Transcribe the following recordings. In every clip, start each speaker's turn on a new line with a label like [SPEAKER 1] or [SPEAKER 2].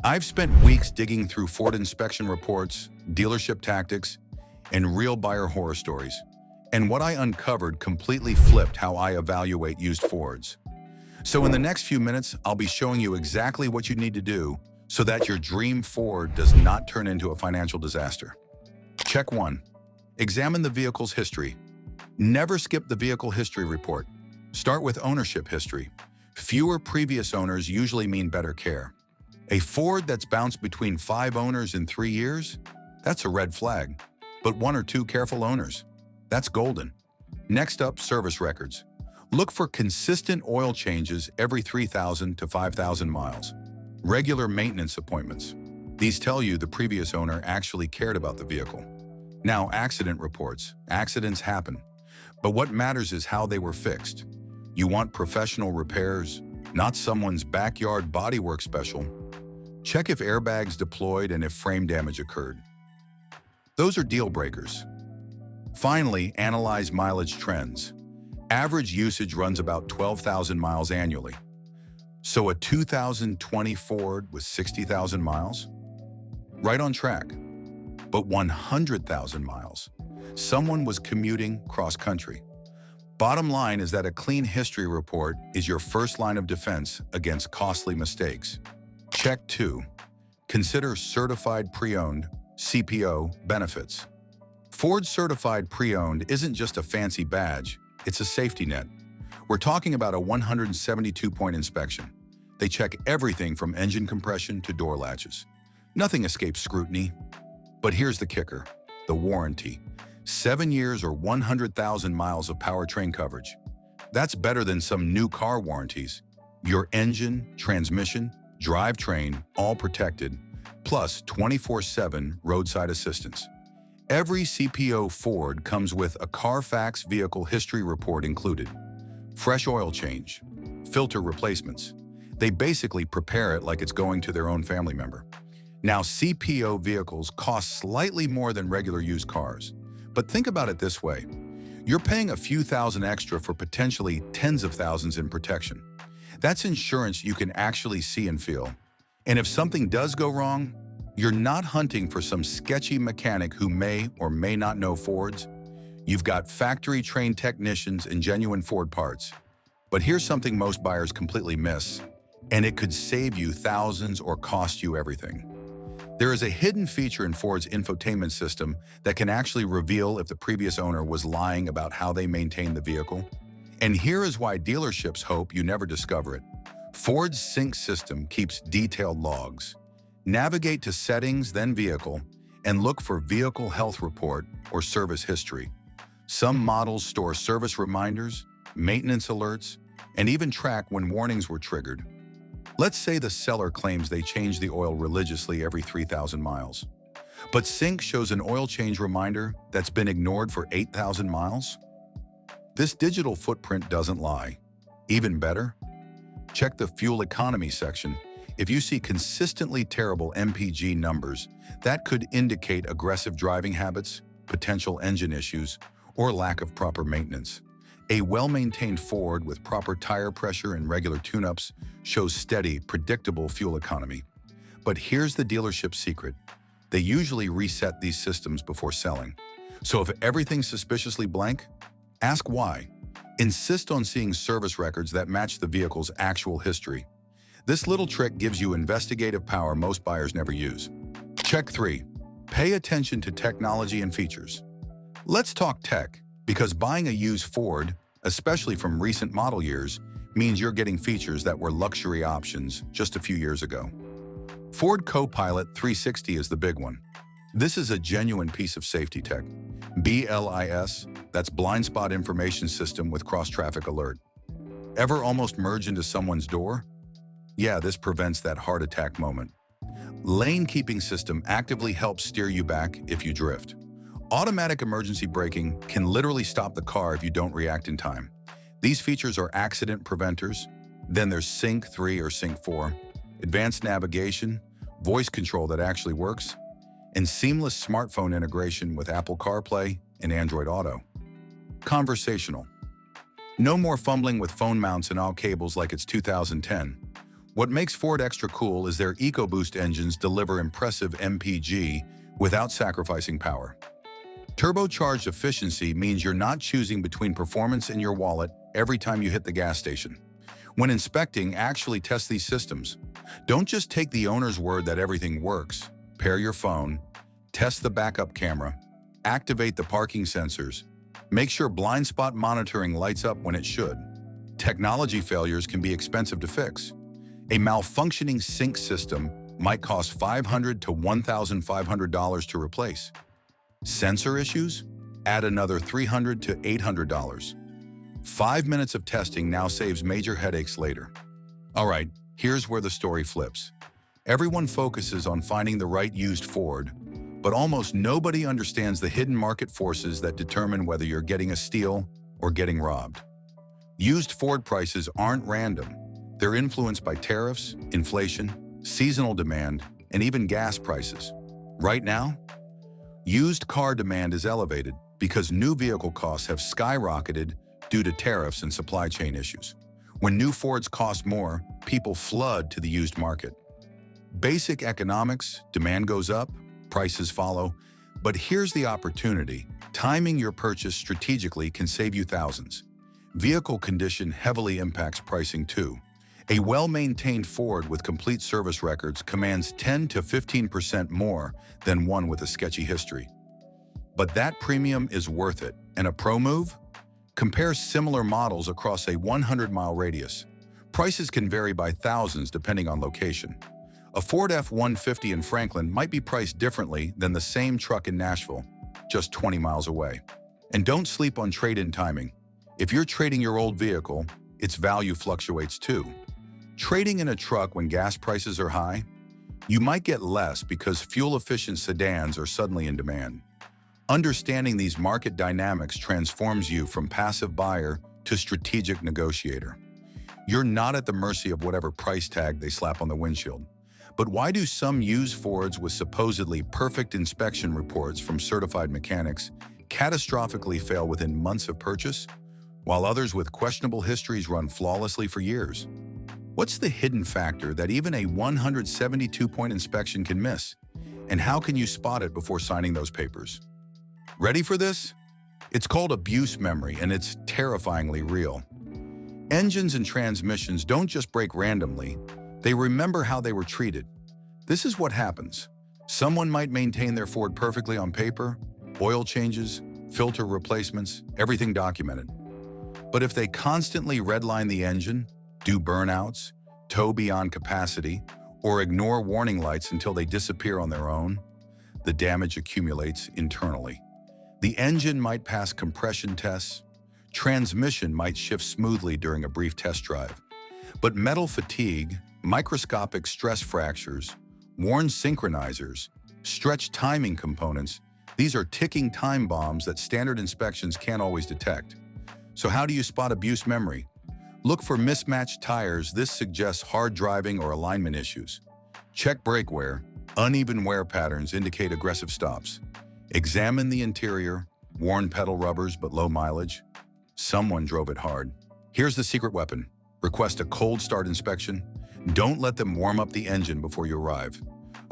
[SPEAKER 1] I've spent weeks digging through Ford inspection reports, dealership tactics, and real buyer horror stories. And what I uncovered completely flipped how I evaluate used Fords. So in the next few minutes, I'll be showing you exactly what you need to do so that your dream Ford does not turn into a financial disaster. Check 1. Examine the vehicle's history. Never skip the vehicle history report. Start with ownership history. Fewer previous owners usually mean better care. A Ford that's bounced between 5 owners in 3 years? That's a red flag. But 1 or 2 careful owners? That's golden. Next up, service records. Look for consistent oil changes every 3,000 to 5,000 miles. Regular maintenance appointments. These tell you the previous owner actually cared about the vehicle. Now, accident reports. Accidents happen. But what matters is how they were fixed. You want professional repairs, not someone's backyard bodywork special. Check if airbags deployed and if frame damage occurred. Those are deal breakers. Finally, analyze mileage trends. Average usage runs about 12,000 miles annually. So a 2020 Ford with 60,000 miles? Right on track. But 100,000 miles. Someone was commuting cross-country. Bottom line is that a clean history report is your first line of defense against costly mistakes. Check 2. Consider certified pre-owned (CPO) benefits. Ford Certified Pre-Owned isn't just a fancy badge, it's a safety net. We're talking about a 172-point inspection. They check everything from engine compression to door latches. Nothing escapes scrutiny. But here's the kicker, the warranty. 7 years or 100,000 miles of powertrain coverage. That's better than some new car warranties. Your engine, transmission, drivetrain, all protected, plus 24/7 roadside assistance. Every CPO Ford comes with a Carfax vehicle history report included. Fresh oil change, filter replacements. They basically prepare it like it's going to their own family member. Now, CPO vehicles cost slightly more than regular used cars. But think about it this way. You're paying a few thousand extra for potentially tens of thousands in protection. That's insurance you can actually see and feel. And if something does go wrong, you're not hunting for some sketchy mechanic who may or may not know Fords. You've got factory-trained technicians and genuine Ford parts. But here's something most buyers completely miss, and it could save you thousands or cost you everything. There is a hidden feature in Ford's infotainment system that can actually reveal if the previous owner was lying about how they maintained the vehicle. And here is why dealerships hope you never discover it. Ford's Sync system keeps detailed logs. Navigate to Settings, then Vehicle, and look for Vehicle Health Report or Service History. Some models store service reminders, maintenance alerts, and even track when warnings were triggered. Let's say the seller claims they change the oil religiously every 3,000 miles. But Sync shows an oil change reminder that's been ignored for 8,000 miles? This digital footprint doesn't lie. Even better, check the fuel economy section. If you see consistently terrible MPG numbers, that could indicate aggressive driving habits, potential engine issues, or lack of proper maintenance. A well-maintained Ford with proper tire pressure and regular tune-ups shows steady, predictable fuel economy. But here's the dealership's secret. They usually reset these systems before selling. So if everything's suspiciously blank, ask why. Insist on seeing service records that match the vehicle's actual history. This little trick gives you investigative power most buyers never use. Check 3. Pay attention to technology and features. Let's talk tech, because buying a used Ford, especially from recent model years, means you're getting features that were luxury options just a few years ago. Ford Copilot 360 is the big one. This is a genuine piece of safety tech. BLIS, that's Blind Spot Information System with Cross-Traffic Alert. Ever almost merge into someone's door? Yeah, this prevents that heart attack moment. Lane Keeping System actively helps steer you back if you drift. Automatic emergency braking can literally stop the car if you don't react in time. These features are accident preventers. Then there's Sync 3 or Sync 4, advanced navigation, voice control that actually works, and seamless smartphone integration with Apple CarPlay and Android Auto. Conversational. No more fumbling with phone mounts and all cables like it's 2010. What makes Ford extra cool is their EcoBoost engines deliver impressive MPG without sacrificing power. Turbocharged efficiency means you're not choosing between performance and your wallet every time you hit the gas station. When inspecting, actually test these systems. Don't just take the owner's word that everything works. Pair your phone, test the backup camera, activate the parking sensors, make sure blind spot monitoring lights up when it should. Technology failures can be expensive to fix. A malfunctioning sync system might cost $500 to $1,500 to replace. Sensor issues? Add another $300 to $800. 5 minutes of testing now saves major headaches later. All right, here's where the story flips. Everyone focuses on finding the right used Ford, but almost nobody understands the hidden market forces that determine whether you're getting a steal or getting robbed. Used Ford prices aren't random. They're influenced by tariffs, inflation, seasonal demand, and even gas prices. Right now, used car demand is elevated because new vehicle costs have skyrocketed due to tariffs and supply chain issues. When new Fords cost more, people flood to the used market. Basic economics, demand goes up, prices follow. But here's the opportunity. Timing your purchase strategically can save you thousands. Vehicle condition heavily impacts pricing too. A well-maintained Ford with complete service records commands 10 to 15% more than one with a sketchy history. But that premium is worth it. And a pro move? Compare similar models across a 100-mile radius. Prices can vary by thousands depending on location. A Ford F-150 in Franklin might be priced differently than the same truck in Nashville, just 20 miles away. And don't sleep on trade-in timing. If you're trading your old vehicle, its value fluctuates too. Trading in a truck when gas prices are high? You might get less because fuel-efficient sedans are suddenly in demand. Understanding these market dynamics transforms you from passive buyer to strategic negotiator. You're not at the mercy of whatever price tag they slap on the windshield. But why do some used Fords with supposedly perfect inspection reports from certified mechanics catastrophically fail within months of purchase, while others with questionable histories run flawlessly for years? What's the hidden factor that even a 172-point inspection can miss? And how can you spot it before signing those papers? Ready for this? It's called abuse memory, and it's terrifyingly real. Engines and transmissions don't just break randomly. They remember how they were treated. This is what happens. Someone might maintain their Ford perfectly on paper, oil changes, filter replacements, everything documented. But if they constantly redline the engine, do burnouts, tow beyond capacity, or ignore warning lights until they disappear on their own, the damage accumulates internally. The engine might pass compression tests, transmission might shift smoothly during a brief test drive, but metal fatigue, microscopic stress fractures, worn synchronizers, stretched timing components, these are ticking time bombs that standard inspections can't always detect. So how do you spot abuse memory? Look for mismatched tires. This suggests hard driving or alignment issues. Check brake wear. Uneven wear patterns indicate aggressive stops. Examine the interior. Worn pedal rubbers but low mileage. Someone drove it hard. Here's the secret weapon. Request a cold start inspection. Don't let them warm up the engine before you arrive.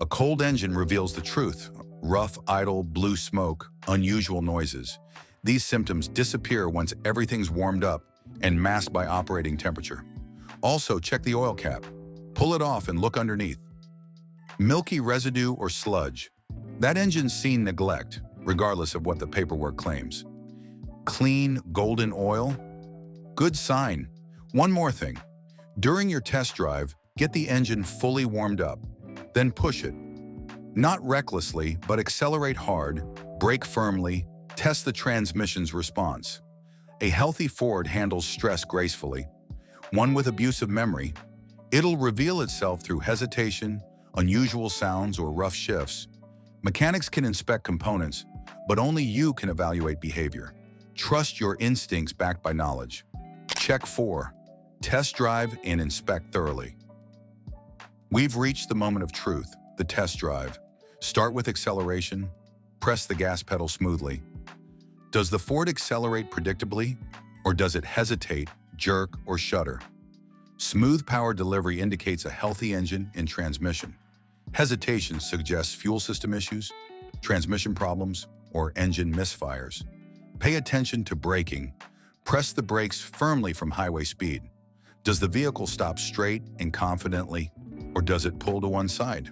[SPEAKER 1] A cold engine reveals the truth. Rough, idle, blue smoke, unusual noises. These symptoms disappear once everything's warmed up and masked by operating temperature. Also, check the oil cap. Pull it off and look underneath. Milky residue or sludge. That engine's seen neglect, regardless of what the paperwork claims. Clean, golden oil? Good sign. One more thing. During your test drive, get the engine fully warmed up. Then push it. Not recklessly, but accelerate hard, brake firmly, test the transmission's response. A healthy Ford handles stress gracefully. One with abusive memory, it'll reveal itself through hesitation, unusual sounds, or rough shifts. Mechanics can inspect components, but only you can evaluate behavior. Trust your instincts backed by knowledge. Check 4. Test drive and inspect thoroughly. We've reached the moment of truth, the test drive. Start with acceleration. Press the gas pedal smoothly. Does the Ford accelerate predictably, or does it hesitate, jerk, or shudder? Smooth power delivery indicates a healthy engine and transmission. Hesitation suggests fuel system issues, transmission problems, or engine misfires. Pay attention to braking. Press the brakes firmly from highway speed. Does the vehicle stop straight and confidently, or does it pull to one side?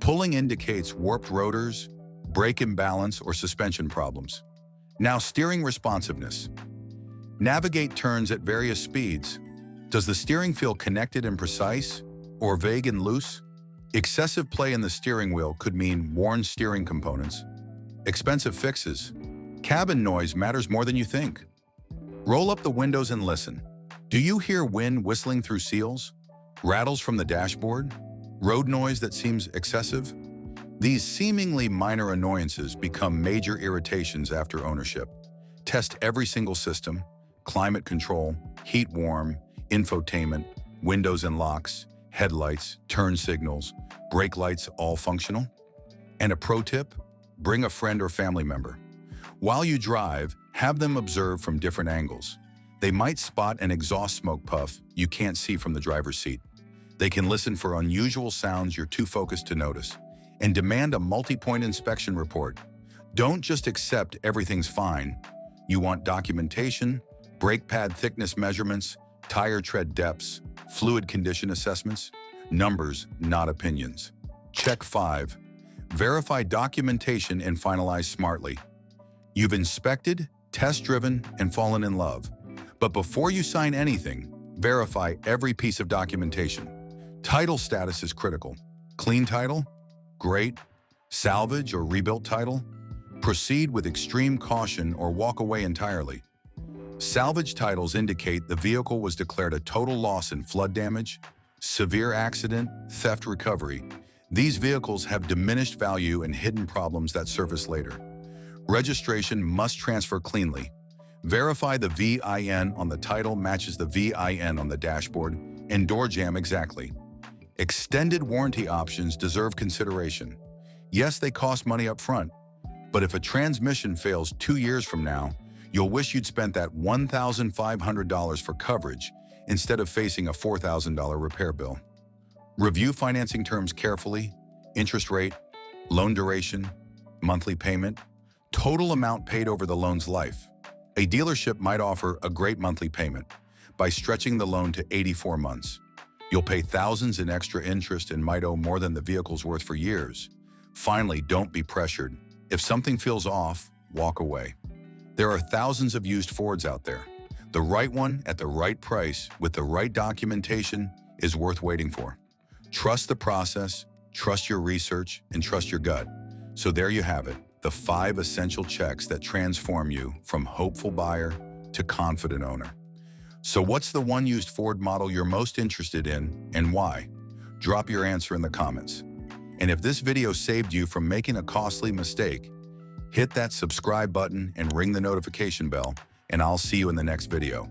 [SPEAKER 1] Pulling indicates warped rotors, brake imbalance, or suspension problems. Now, steering responsiveness. Navigate turns at various speeds. Does the steering feel connected and precise, or vague and loose? Excessive play in the steering wheel could mean worn steering components. Expensive fixes. Cabin noise matters more than you think. Roll up the windows and listen. Do you hear wind whistling through seals? Rattles from the dashboard? Road noise that seems excessive? These seemingly minor annoyances become major irritations after ownership. Test every single system: climate control, heat warm, infotainment, windows and locks, headlights, turn signals, brake lights, all functional. And a pro tip: bring a friend or family member. While you drive, have them observe from different angles. They might spot an exhaust smoke puff you can't see from the driver's seat. They can listen for unusual sounds you're too focused to notice, and demand a multi-point inspection report. Don't just accept everything's fine. You want documentation, brake pad thickness measurements, tire tread depths, fluid condition assessments, numbers, not opinions. Check 5. Verify documentation and finalize smartly. You've inspected, test-driven, and fallen in love. But before you sign anything, verify every piece of documentation. Title status is critical. Clean title? Great. Salvage or rebuilt title? Proceed with extreme caution or walk away entirely. Salvage titles indicate the vehicle was declared a total loss in flood damage, severe accident, theft recovery. These vehicles have diminished value and hidden problems that surface later. Registration must transfer cleanly. Verify the VIN on the title matches the VIN on the dashboard and door jamb exactly. Extended warranty options deserve consideration. Yes, they cost money up front, but if a transmission fails 2 years from now, you'll wish you'd spent that $1,500 for coverage instead of facing a $4,000 repair bill. Review financing terms carefully: interest rate, loan duration, monthly payment, total amount paid over the loan's life. A dealership might offer a great monthly payment by stretching the loan to 84 months. You'll pay thousands in extra interest and might owe more than the vehicle's worth for years. Finally, don't be pressured. If something feels off, walk away. There are thousands of used Fords out there. The right one at the right price with the right documentation is worth waiting for. Trust the process, trust your research, and trust your gut. So there you have it, the 5 essential checks that transform you from hopeful buyer to confident owner. So what's the one used Ford model you're most interested in and why? Drop your answer in the comments. And if this video saved you from making a costly mistake, hit that subscribe button and ring the notification bell, and I'll see you in the next video.